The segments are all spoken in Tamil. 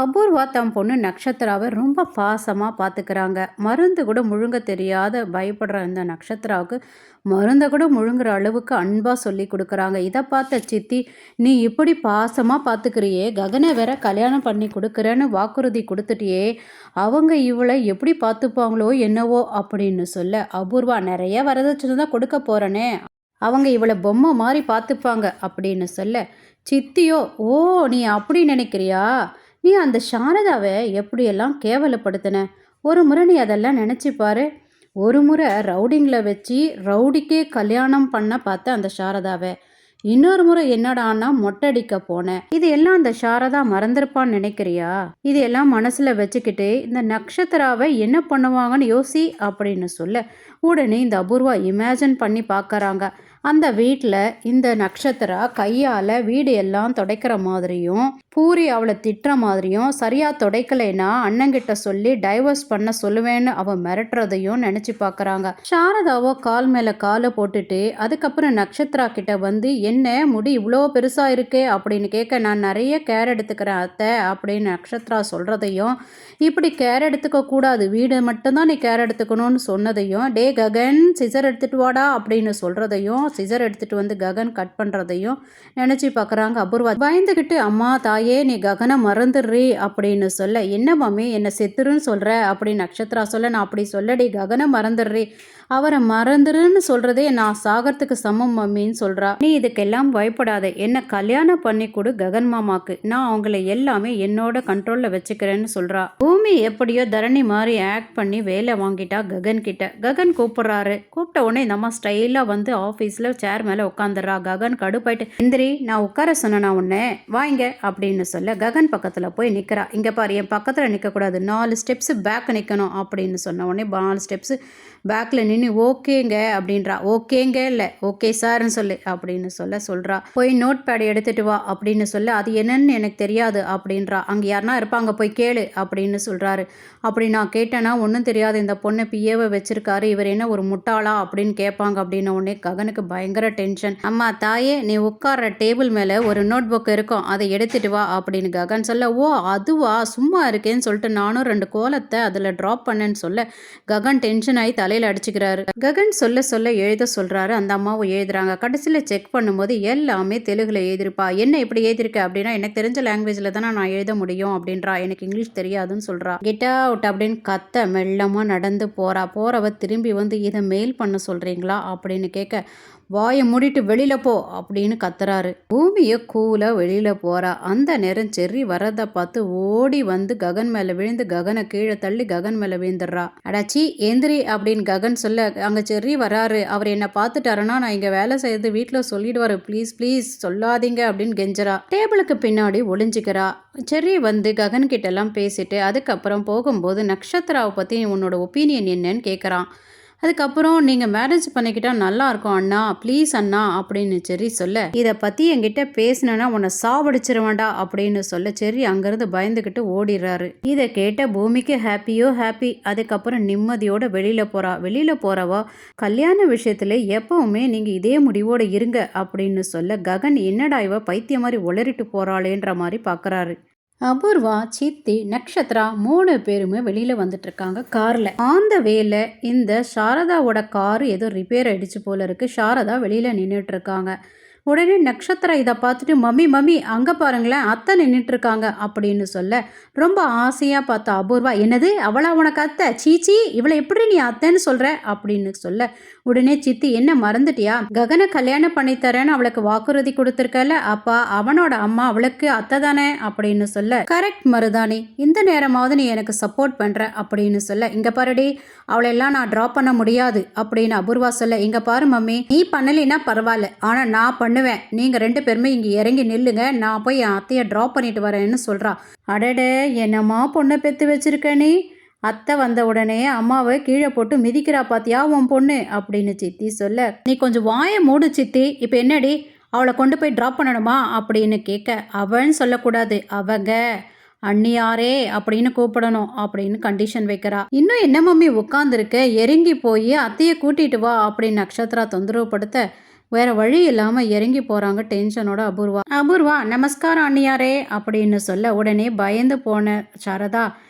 அபூர்வா தம் பொண்ணு நக்ஷத்ராவை ரொம்ப பாசமாக பார்த்துக்கிறாங்க. மருந்து கூட முழுங்க தெரியாத பயப்படுற இந்த நக்ஷத்ராவுக்கு மருந்தை கூட முழுங்குற அளவுக்கு அன்பாக சொல்லி கொடுக்குறாங்க. இதை பார்த்த சித்தி, நீ இப்படி பாசமாக பார்த்துக்கிறியே, ககனை வேற கல்யாணம் பண்ணி கொடுக்குறேன்னு வாக்குறுதி கொடுத்துட்டியே, அவங்க இவளை எப்படி பார்த்துப்பாங்களோ என்னவோ அப்படின்னு சொல்ல, அபூர்வா நிறைய வரதட்சணை தான் கொடுக்க போகிறனே, அவங்க இவளை பொம்மை மாதிரி பார்த்துப்பாங்க அப்படின்னு சொல்ல, சித்தியோ, ஓ நீ அப்படி நினைக்கிறியா, நீ அந்த சாரதாவை எப்படியெல்லாம் கேவலப்படுத்தின, ஒரு முறை நீ அதெல்லாம் நினச்சி பாரு. ஒரு முறை ரவுடிங்கில் வச்சு ரவுடிக்கே கல்யாணம் பண்ண பார்த்த அந்த சாரதாவை, இன்னொரு முறை என்னடான்னா மொட்டடிக்க போனேன். இது எல்லாம் அந்த சாரதா மறந்துருப்பான்னு நினைக்கிறியா? இது எல்லாம் மனசுல வச்சுக்கிட்டு இந்த நக்ஷத்ராவை என்ன பண்ணுவாங்கன்னு யோசி அப்படின்னு சொல்ல, உடனே இந்த அபூர்வா இமேஜின் பண்ணி பார்க்கறாங்க. அந்த வீட்டில் இந்த நக்ஷத்ரா கையால் வீடு எல்லாம் துடைக்கிற மாதிரியும், பூரி அவளை திட்டுற மாதிரியும், சரியாக துடைக்கலைன்னா அண்ணங்கிட்ட சொல்லி டைவர்ஸ் பண்ண சொல்லுவேன்னு அவன் மிரட்டுறதையும் நினச்சி பார்க்குறாங்க. சாரதாவோ கால் மேலே காலை போட்டுட்டு அதுக்கப்புறம் நக்ஷத்ரா கிட்ட வந்து, என்ன முடி இவ்வளோ பெருசாக இருக்கே அப்படின்னு கேட்க, நான் நிறைய கேர் எடுத்துக்கிறேன் அத்தை அப்படின்னு நக்ஷத்ரா சொல்கிறதையும், இப்படி கேர் எடுத்துக்க கூடாது, வீடு மட்டும்தான் நீ கேர் எடுத்துக்கணும்னு சொன்னதையும், டே ககன் சிசர் எடுத்துட்டு வாடா அப்படின்னு சொல்கிறதையும், சிசர் எடுத்துகிட்டு வந்து ககன் கட் பண்ணுறதையும் நினச்சி பார்க்குறாங்க அபூர்வா. பயந்துக்கிட்டு, அம்மா தாயே நீ ககனை மறந்துடுறி அப்படின்னு சொல்ல, என்ன மம்மி என்னை செத்துருன்னு சொல்கிற அப்படின்னு நக்ஷத்ரா சொல்ல, நான் அப்படி சொல்லடி, ககனை மறந்துடுறி, அவரை மறந்துருன்னு சொல்கிறதே நான் சாகறதுக்கு சமம் மம்மின்னு சொல்கிறா. நீ இதுக்கெல்லாம் பயப்படாத, என்னை கல்யாணம் பண்ணி கொடு ககன் மாமாக்கு, நான் அவங்கள எல்லாமே என்னோட கண்ட்ரோலில் வச்சுக்கிறேன்னு சொல்கிறா. பூமி எப்படியோ தரணி மாதிரி ஆக்ட் பண்ணி வேலை வாங்கிட்டா ககன் கிட்ட. ககன் கூப்பிட்றாரு. கூப்பிட்ட உடனே இந்த அம்மா ஸ்டைலாக வந்து ஆஃபீஸில் சேர் மேலே உட்காந்துடுறா. ககன் கடுப்பாயிட்டு, எந்திரி நான் உட்கார சொன்னா உன்னை வாங்க அப்படின்னு சொல்ல, ககன் பக்கத்தில் போய் நிற்கிறா. இங்கே பாரு, என் பக்கத்தில் நிற்கக்கூடாது, 4 ஸ்டெப்ஸு பேக் நிற்கணும் அப்படின்னு சொன்ன உடனே 4 ஸ்டெப்ஸு பேக்கில் நின்று ஓகேங்க அப்படின்றா. ஓகேங்க இல்லை ஓகே சார்ன்னு சொல்லு அப்படின்னு சொல்கிறா. போய் நோட் பேட் எடுத்துகிட்டு வா அப்படின்னு சொல்ல, அது என்னன்னு எனக்கு தெரியாது அப்படின்றா. அங்கே யாருனா இருப்பாங்க போய் கேளு அப்படின்னு சொல்கிறாரு. அப்படி நான் கேட்டேன்னா ஒன்றும் தெரியாது, இந்த பொண்ணை பிஏவை வச்சுருக்காரு, இவர் என்ன ஒரு முட்டாளா அப்படின்னு கேட்பாங்க அப்படின்ன உடனே ககனுக்கு பயங்கர டென்ஷன். அம்மா தாயே நீ உட்கார்ற டேபிள் மேலே ஒரு நோட் புக் இருக்கும், அதை எடுத்துகிட்டு வா அப்படின்னு ககன் சொல்ல, ஓ அதுவா சும்மா இருக்கேன்னு சொல்லிட்டு நானும் 2 கோலத்தை அதில் ட்ராப் பண்ணேன்னு சொல்ல, ககன் டென்ஷன் ஆகி தலையில் அடிச்சுக்கிறாரு. ககன் சொல்ல எழுத சொல்கிறாரு. அந்த அம்மாவும் எழுதுறாங்க. கடைசியில் செக் பண்ணும்போது எல்லாமே தெலுங்குல எழுதிருப்பா. என்ன இப்படி எழுதிருக்க அப்படின்னா, எனக்கு தெரிஞ்ச லாங்குவேஜில் தானே நான் எழுத முடியும் அப்படின்றா. எனக்கு இங்கிலீஷ் தெரியாதுன்னு சொல்கிறா. கெட் அவுட் அப்படின்னு கத்த மெல்லமாக நடந்து போகிறவ திரும்பி வந்து, இதை மெயில் பண்ண சொல்கிறீங்களா அப்படின்னு கேட்க, வாயை மூடிட்டு வெளியில போ அப்படின்னு கத்துறாரு. பூமியை கூலாக வெளியில போறா. அந்த நேரம் செர்ரி வரதை பார்த்து ஓடி வந்து ககன் மேலே விழுந்து ககனை கீழே தள்ளி ககன் மேலே விழுந்துடுறா. அடாச்சி எந்திரி அப்படின்னு ககன் சொல்ல, அங்கே செர்ரி வராரு, அவர் என்னை பார்த்துட்டாருன்னா நான் இங்கே வேலை செய்யறது வீட்டில் சொல்லிடுவாரு, ப்ளீஸ் ப்ளீஸ் சொல்லாதீங்க அப்படின்னு கெஞ்சரா. டேபிளுக்கு பின்னாடி ஒளிஞ்சிக்கிறா. செர்ரி வந்து ககன் கிட்டெல்லாம் பேசிட்டு அதுக்கப்புறம் போகும்போது நக்ஷத்ராவை பற்றி உன்னோட ஒப்பீனியன் என்னன்னு கேட்குறான். அதுக்கப்புறம் நீங்கள் மேரேஜ் பண்ணிக்கிட்டா நல்லா இருக்கும் அண்ணா, ப்ளீஸ் அண்ணா அப்படின்னு செர்ரி சொல்ல, இதை பற்றி என்கிட்ட பேசினா உன்னை சாவடிச்சிருவேண்டா அப்படின்னு சொல்ல, செர்ரி அங்கேருந்து பயந்துக்கிட்டு ஓடிடுறாரு. இதை கேட்ட பூமிக்கு ஹாப்பியோ ஹாப்பி. அதுக்கப்புறம் நிம்மதியோட வெளியில் போகிறவா, கல்யாண விஷயத்தில் எப்பவுமே நீங்கள் இதே முடிவோடு இருங்க அப்படின்னு சொல்ல, ககன் என்னடா இவ பைத்திய மாதிரி உளறிட்டு போகிறாளேன்ற மாதிரி பார்க்குறாரு. அபூர்வா, சித்தி, நக்ஷத்ரா 3 பேருமே வெளியில் வந்துட்டு இருக்காங்க காரில். அந்த வேலை இந்த சாரதாவோட காரு ஏதோ ரிப்பேர் ஆயிடுச்சு போல இருக்கு. சாரதா வெளியில் நின்றுட்டு இருக்காங்க. உடனே நக்ஷத்ரா இதை பார்த்துட்டு, மம்மி அங்கே பாருங்களேன் அத்தை நின்றுட்டுருக்காங்க அப்படின்னு சொல்ல, ரொம்ப ஆசையாக பார்த்தா அபூர்வா, என்னது அவளா உனக்கு அத்தை, சீச்சி இவளை எப்படி நீ அத்தைன்னு சொல்கிற அப்படின்னு சொல்ல, உடனே சித்தி, என்ன மறந்துட்டியா, ககனை கல்யாணம் பண்ணித்தரேன்னு அவளுக்கு வாக்குறுதி கொடுத்துருக்கல, அப்பா அவனோட அம்மா அவளுக்கு அத்தை தானே அப்படின்னு சொல்ல, கரெக்ட் மருதானி, இந்த நேரமாவது நீ எனக்கு சப்போர்ட் பண்ணுற அப்படின்னு சொல்ல, இங்கே பாருடி அவளெல்லாம் நான் ட்ராப் பண்ண முடியாது அப்படின்னு அபூர்வா சொல்ல, இங்கே பாரு மம்மி, நீ பண்ணலைன்னா பரவாயில்ல, ஆனால் நான் பண்ணுவேன், நீங்கள் 2 பேருமே இங்கே இறங்கி நில்லுங்க, நான் போய் என் அத்தையை ட்ராப் பண்ணிட்டு வரேன்னு சொல்கிறா. அடடே என்னம்மா பொண்ணை பெற்று வச்சிருக்க நீ, அத்தை வந்த உடனே அம்மாவை கீழே போட்டு மிதிக்கிறா பாத்தியா உன் பொண்ணு அப்படின்னு சித்தி சொல்ல, நீ கொஞ்சம் வாயை மூடு சித்தி, இப்போ என்னடி அவளை கொண்டு போய் ட்ராப் பண்ணணுமா அப்படின்னு கேட்க, அவன்னு சொல்லக்கூடாது, அவங்க அண்ணியாரே அப்படின்னு கூப்பிடணும் அப்படின்னு கண்டிஷன் வைக்கிறா. இன்னும் என்ன மம்மி உட்காந்துருக்க, இறங்கி போய் அத்தையை கூட்டிட்டு வா அப்படின்னு நக்ஷத்ரா தொந்தரவுப்படுத்த, வேற வழி இல்லாமல் இறங்கி போகிறாங்க டென்ஷனோட அபூர்வா. அபூர்வா நமஸ்காரம் அண்ணியாரே அப்படின்னு சொல்ல உடனே பயந்து போன சாரதா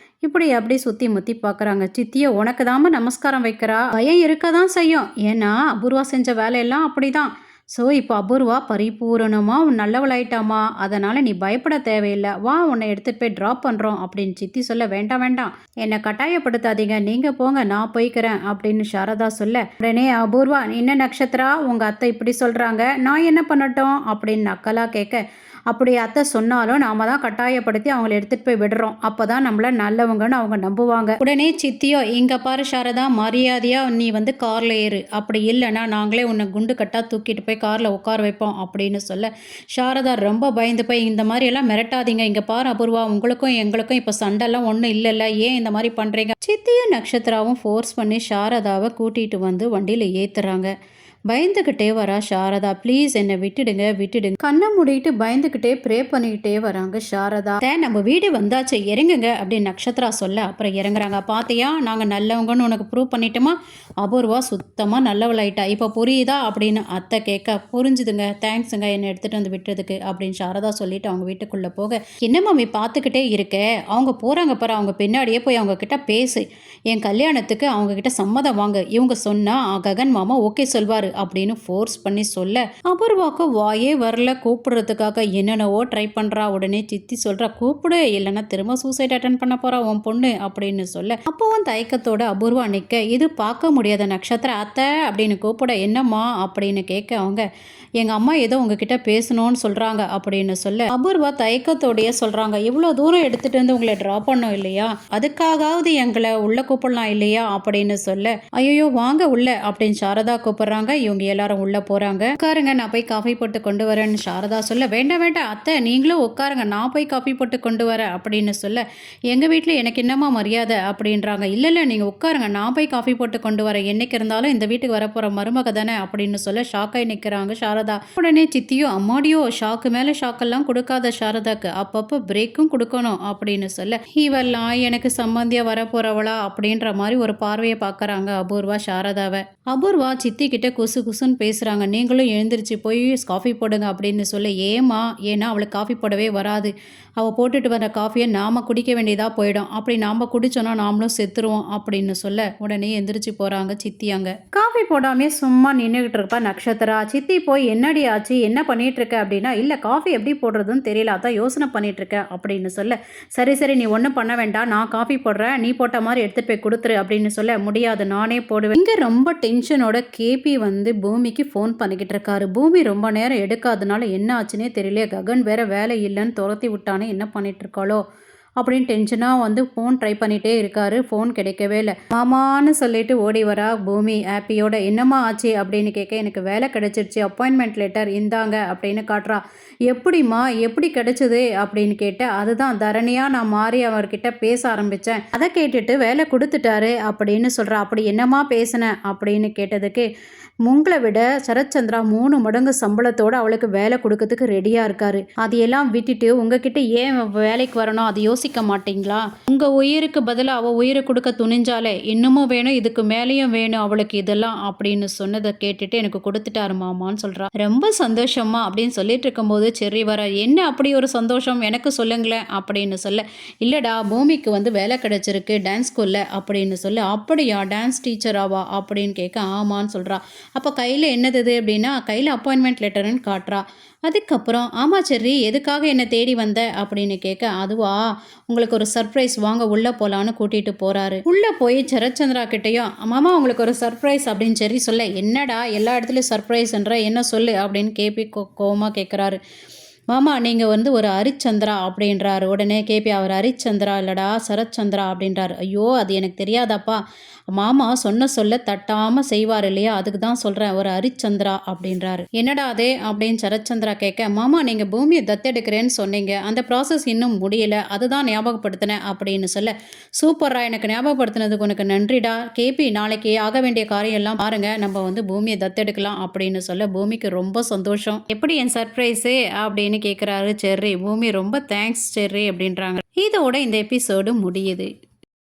இப்படி அப்படி சுற்றி முற்றி பார்க்குறாங்க. சித்தியை உனக்கு தாம நமஸ்காரம் வைக்கிறா, பயம் இருக்க தான் செய்யும். ஏன்னா அபூர்வா செஞ்ச வேலையெல்லாம் அப்படி தான். ஸோ இப்போ அபூர்வா பரிபூரணமாக நல்லவளாயிட்டாமா, அதனால் நீ பயப்பட தேவையில்லை, வா உன்னை எடுத்துகிட்டு போய் ட்ராப் பண்ணுறோம் அப்படின்னு சித்தி சொல்ல, வேண்டாம் வேண்டாம் என்னை கட்டாயப்படுத்தாதீங்க, நீங்கள் போங்க நான் போய்க்கிறேன் அப்படின்னு சாரதா சொல்ல, உடனே அபூர்வா என்ன நட்சத்திரா உங்கள் அத்தை இப்படி சொல்கிறாங்க, நான் என்ன பண்ணட்டும் அப்படின்னு நக்கலாக கேட்க, அப்படி அத்தை சொன்னாலும் நாம தான் கட்டாயப்படுத்தி அவங்கள எடுத்துகிட்டு போய் விடுறோம், அப்போ தான் நம்மள நல்லவங்கன்னு அவங்க நம்புவாங்க. உடனே சித்தியோ இங்கே பாரு சாரதா, மரியாதையாக நீ வந்து காரில் ஏறு, அப்படி இல்லைன்னா நாங்களே உன்னை குண்டு கட்டாக தூக்கிட்டு போய் காரில் உட்கார வைப்போம் அப்படின்னு சொல்ல, சாரதா ரொம்ப பயந்து போய் இந்த மாதிரியெல்லாம் மிரட்டாதீங்க, இங்கே பாரு அபூர்வா உங்களுக்கும் எங்களுக்கும் இப்போ சண்டைலாம் ஒன்றும் இல்லைல்ல, ஏன் இந்த மாதிரி பண்ணுறீங்க. சித்தியும் நட்சத்திராவும் ஃபோர்ஸ் பண்ணி சாரதாவை கூட்டிகிட்டு வந்து வண்டியில் ஏற்றுறாங்க. பயந்துக்கிட்டே வரா சாரதா, ப்ளீஸ் என்னை விட்டுடுங்க விட்டுடுங்க, கண்ணை மூடிட்டு பயந்துக்கிட்டே ப்ரே பண்ணிக்கிட்டே வராங்க சாரதா. நம்ம வீடு வந்தாச்சு இறங்குங்க அப்படின்னு நட்சத்திரா சொல்ல, அப்புறம் இறங்குறாங்க. பார்த்தியா நாங்கள் நல்லவங்கன்னு உனக்கு ப்ரூவ் பண்ணிட்டோமா, அபூர்வா சுத்தமாக நல்லவளாயிட்டா, இப்போ புரியுதா அப்படின்னு அத்தை கேட்க, புரிஞ்சுதுங்க தேங்க்ஸுங்க என்னை எடுத்துகிட்டு வந்து விட்டுறதுக்கு அப்படின்னு சாரதா சொல்லிட்டு அவங்க வீட்டுக்குள்ளே போக, என்ன மம்மி பார்த்துக்கிட்டே இருக்க, அவங்க போகிறாங்க பாரு, அவங்க பின்னாடியே போய் அவங்க கிட்ட பேசு, என் கல்யாணத்துக்கு அவங்க கிட்ட சம்மதம் வாங்க, இவங்க சொன்னால் ககன் மாமா ஓகே சொல்வார் அப்படின்னு ஃபோர்ஸ் பண்ணி சொல்ல, அபூர்வாக்கு வாயே வரல கூப்பிடுறதுக்காக என்னென்னவோ ட்ரை பண்ணுறா. உடனே சித்தி சொல்கிறா, கூப்பிடு இல்லைன்னா திரும்ப சூசைட் அட்டன் பண்ண போகிறா உன் பொண்ணு அப்படின்னு சொல்ல, அப்போவும் தயக்கத்தோட அபூர்வா நிற்க, இது பார்க்க முடியாத நட்சத்திர அத்தை அப்படின்னு கூப்பிட, என்னம்மா அப்படின்னு கேட்க, அவங்க எங்கள் அம்மா ஏதோ உங்ககிட்ட பேசணும்னு சொல்கிறாங்க அப்படின்னு சொல்ல, அபூர்வா தயக்கத்தோடையே சொல்கிறாங்க, இவ்வளோ தூரம் எடுத்துகிட்டு வந்து உங்களை ட்ராப் பண்ணோம் இல்லையா, அதுக்காகவது எங்களை உள்ளே கூப்பிடலாம் இல்லையா அப்படின்னு சொல்ல, ஐயோ வாங்க உள்ள அப்படின்னு சாரதா கூப்பிடுறாங்க. இவங்க எல்லாரும் உள்ள போறாங்க. உட்காருங்க நான் போய் காஃபி போட்டு கொண்டு வரேன்னு சாரதா சொல்ல, வேண்டாம் வேண்டாம் அத்தை நீங்களும் உட்காருங்க நான் போய் காஃபி போட்டு கொண்டு வரேன் அப்படின்னு சொல்ல, எங்கள் வீட்டில் எனக்கு என்னம்மா மரியாதை அப்படின்றாங்க. இல்லை இல்லை நீங்கள் உட்காருங்க நான் போய் காஃபி போட்டு கொண்டு வரேன், என்னைக்கு இருந்தாலும் இந்த வீட்டுக்கு வரப்போகிற மருமக தானே அப்படின்னு சொல்ல ஷாக்காய் நிற்கிறாங்க சாரதா. உடனே சித்தியோ அம்மாடியோ ஷாக்கு மேலே ஷாக்கெல்லாம் கொடுக்காத சாரதாக்கு, அப்பப்போ பிரேக்கும் கொடுக்கணும் அப்படின்னு சொல்ல, இவெல்லாம் எனக்கு சம்பந்தியாக வரப்போகிறவளா அப்படின்ற மாதிரி ஒரு பார்வையை பார்க்குறாங்க அபூர்வா சாரதாவை. அபூர்வா சித்தி கிட்ட குசு குசுன்னு பேசுகிறாங்க, நீங்களும் எழுந்திரிச்சு போய் காஃபி போடுங்க அப்படின்னு சொல்ல, ஏமா ஏன்னா அவளுக்கு காஃபி போடவே வராது, அவள் போட்டுட்டு வர காஃபியை நாம் குடிக்க வேண்டியதாக போயிடும், அப்படி நாம் குடித்தோன்னா நாமளும் செத்துருவோம் அப்படின்னு சொல்ல, உடனே எந்திரிச்சு போகிறாங்க சித்தி. அங்கே காஃபி போடாமே சும்மா நின்றுக்கிட்டு இருப்பா நட்சத்திரா. சித்தி போய் என்னடி ஆச்சு என்ன பண்ணிகிட்டு இருக்க அப்படின்னா, இல்லை காஃபி எப்படி போடுறதுன்னு தெரியல அதான் யோசனை பண்ணிகிட்டு இருக்கேன் அப்படின்னு சொல்ல, சரி சரி நீ ஒன்றும் பண்ண வேண்டாம் நான் காஃபி போடுறேன் நீ போட்ட மாதிரி எடுத்துகிட்டு போய் கொடுத்துரு அப்படின்னு சொல்ல, முடியாது நானே போடுவேன். இங்கே ரொம்ப டென்ஷனோட கேபி வந்து பூமிக்கு ஃபோன் பண்ணிக்கிட்டு இருக்காரு. பூமி ரொம்ப நேரம் எடுக்காதனால என்ன ஆச்சுன்னே தெரியல, ககன் வேற வேலை இல்லைன்னு துரத்தி விட்டானே என்ன பண்ணிட்டு இருக்காளோ அப்படின்னு டென்ஷனாக வந்து ஃபோன் ட்ரை பண்ணிகிட்டே இருக்காரு. ஃபோன் கிடைக்கவே இல்லை. மாமான்னு சொல்லிட்டு ஓடி வரா பூமி ஹாப்பியோட. என்னம்மா ஆச்சு அப்படின்னு கேட்க, எனக்கு வேலை கிடைச்சிருச்சு அப்பாயின்மெண்ட் லெட்டர் இந்தாங்க அப்படின்னு காட்டுறா. எப்படிம்மா எப்படி கிடைச்சது அப்படின்னு கேட்ட, அதுதான் தரணியாக நான் மாறி அவர்கிட்ட பேச ஆரம்பித்தேன், அதை கேட்டுட்டு வேலை கொடுத்துட்டாரு அப்படின்னு சொல்கிறா. அப்படி என்னம்மா பேசினேன் அப்படின்னு கேட்டதுக்கு, உங்களை விட சரத்சந்திரா 3 மடங்கு சம்பளத்தோடு அவளுக்கு வேலை கொடுக்கறதுக்கு ரெடியாக இருக்காரு, அதையெல்லாம் விட்டுட்டு உங்ககிட்ட ஏன் வேலைக்கு வரணும் அது யோசிக்க மாட்டீங்களா, உங்கள் உயிருக்கு பதிலாக அவள் உயிரை கொடுக்க துணிஞ்சாலே இன்னமும் வேணும் இதுக்கு மேலேயும் வேணும் அவளுக்கு இதெல்லாம் அப்படின்னு சொன்னதை கேட்டுட்டு எனக்கு கொடுத்துட்டாரு மாமான்னு சொல்கிறா. ரொம்ப சந்தோஷமா அப்படின்னு சொல்லிட்டு இருக்கும்போது செர்ரி வர, என்ன அப்படி ஒரு சந்தோஷம் எனக்கு சொல்லுங்களேன் அப்படின்னு சொல்ல, இல்லைடா பூமிக்கு வந்து வேலை கிடைச்சிருக்கு டான்ஸ் ஸ்கூலில் அப்படின்னு சொல்ல, அப்படியா டான்ஸ் டீச்சராவா அப்படின்னு கேட்க, ஆமான்னு சொல்கிறா. அப்போ கையில் என்னது அப்படின்னா, கையில் அப்பாயின்மெண்ட் லெட்டர்னு காட்டுறா. அதுக்கப்புறம் ஆமா செர்ரி எதுக்காக என்னை தேடி வந்த அப்படின்னு கேட்க, அதுவா உங்களுக்கு ஒரு சர்ப்ரைஸ் வாங்க உள்ளே போகலான்னு கூட்டிகிட்டு போகிறாரு. உள்ளே போய் சரத்சந்திரா கிட்டேயும் மாமா உங்களுக்கு ஒரு சர்ப்ரைஸ் அப்படின்னு செர்ரி சொல்ல, என்னடா எல்லா இடத்துலையும் சர்ப்ரைஸ்ன்ற என்ன சொல்லு அப்படின்னு கேபி கோவமாக கேட்குறாரு. மாமா நீங்கள் வந்து ஒரு ஹரிச்சந்திரா அப்படின்றாரு. உடனே கேபி, அவர் ஹரிச்சந்திரா இல்லைடா சரத்சந்திரா அப்படின்றாரு. ஐயோ அது எனக்கு தெரியாதாப்பா, மாமா சொன்ன சொல்ல தட்டாமல் செய்வார் இல்லையா, அதுக்கு தான் சொல்கிறேன் ஒரு ஹரிச்சந்திரா அப்படின்றாரு. என்னடா அதே அப்படின்னு சரத்சந்திரா கேட்க, மாமா நீங்கள் பூமியை தத்தெடுக்கிறேன்னு சொன்னீங்க, அந்த ப்ராசஸ் இன்னும் முடியல அதுதான் ஞாபகப்படுத்தினேன் அப்படின்னு சொல்ல, சூப்பரா எனக்கு ஞாபகப்படுத்தினதுக்கு உனக்கு நன்றிடா கேபி, நாளைக்கு ஆக வேண்டிய காரியம் எல்லாம் பாருங்க நம்ம வந்து பூமியை தத்தெடுக்கலாம் அப்படின்னு சொல்ல, பூமிக்கு ரொம்ப சந்தோஷம். எப்படி என் சர்ப்ரைஸு அப்படின்னு கேட்குறாரு செர்ரி. பூமி ரொம்ப தேங்க்ஸ் செர்ரி அப்படின்றாங்க. இதோட இந்த எபிசோடு முடியுது.